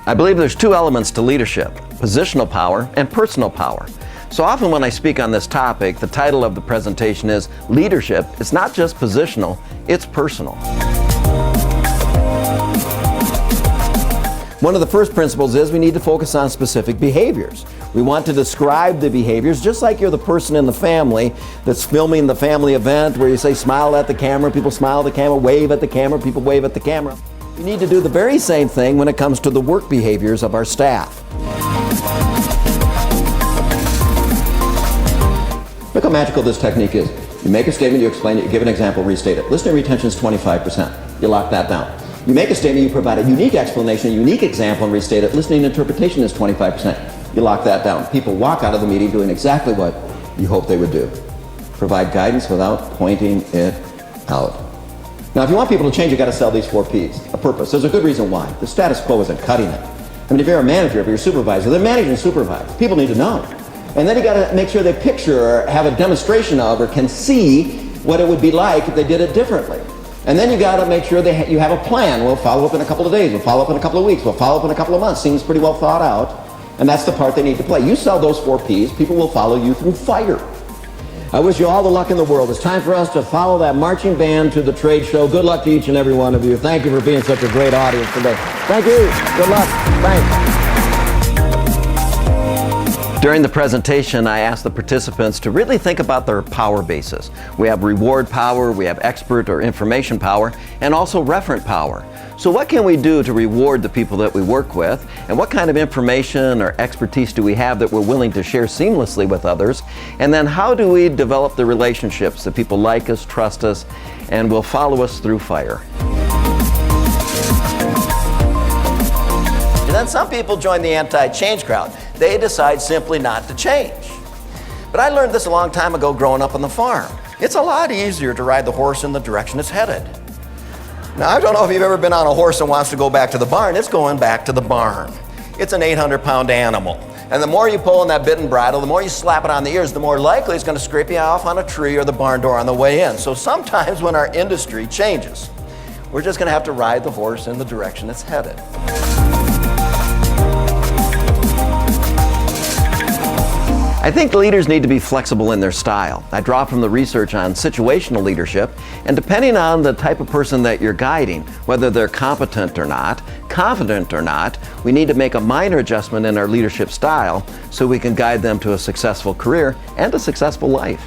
I believe there's two elements to leadership: positional power and personal power. So often when I speak on this topic, the title of the presentation is Leadership. It's not just positional, it's personal. One of the first principles is we need to focus on specific behaviors. We want to describe the behaviors just like you're the person in the family that's filming the family event where you say smile at the camera, people smile at the camera, wave at the camera, people wave at the camera. We need to do the very same thing when it comes to the work behaviors of our staff. Look how magical this technique is. You make a statement, you explain it, you give an example, restate it. Listening retention is 25%. You lock that down. You make a statement, you provide a unique explanation, a unique example, and restate it. Listening interpretation is 25%. You lock that down. People walk out of the meeting doing exactly what you hope they would do. Provide guidance without pointing it out. Now, if you want people to change, you've got to sell these 4 Ps. A purpose. There's a good reason why. The status quo isn't cutting it. I mean, if you're a manager, if you're a supervisor, they're managing and supervised. People need to know. And then you got to make sure they picture or have a demonstration of or can see what it would be like if they did it differently. And then you got to make sure you have a plan. We'll follow up in a couple of days. We'll follow up in a couple of weeks. We'll follow up in a couple of months. Seems pretty well thought out. And that's the part they need to play. You sell those 4 Ps, people will follow you through fire. I wish you all the luck in the world. It's time for us to follow that marching band to the trade show. Good luck to each and every one of you. Thank you for being such a great audience today. Thank you. Good luck. Thanks. During the presentation, I asked the participants to really think about their power bases. We have reward power, we have expert or information power, and also referent power. So what can we do to reward the people that we work with? And what kind of information or expertise do we have that we're willing to share seamlessly with others? And then how do we develop the relationships that people like us, trust us, and will follow us through fire? And then some people join the anti-change crowd. They decide simply not to change. But I learned this a long time ago growing up on the farm. It's a lot easier to ride the horse in the direction it's headed. Now, I don't know if you've ever been on a horse and wants to go back to the barn. It's going back to the barn. It's an 800-pound animal. And the more you pull on that bit and bridle, the more you slap it on the ears, the more likely it's going to scrape you off on a tree or the barn door on the way in. So sometimes when our industry changes, we're just going to have to ride the horse in the direction it's headed. I think leaders need to be flexible in their style. I draw from the research on situational leadership, and depending on the type of person that you're guiding, whether they're competent or not, confident or not, we need to make a minor adjustment in our leadership style so we can guide them to a successful career and a successful life.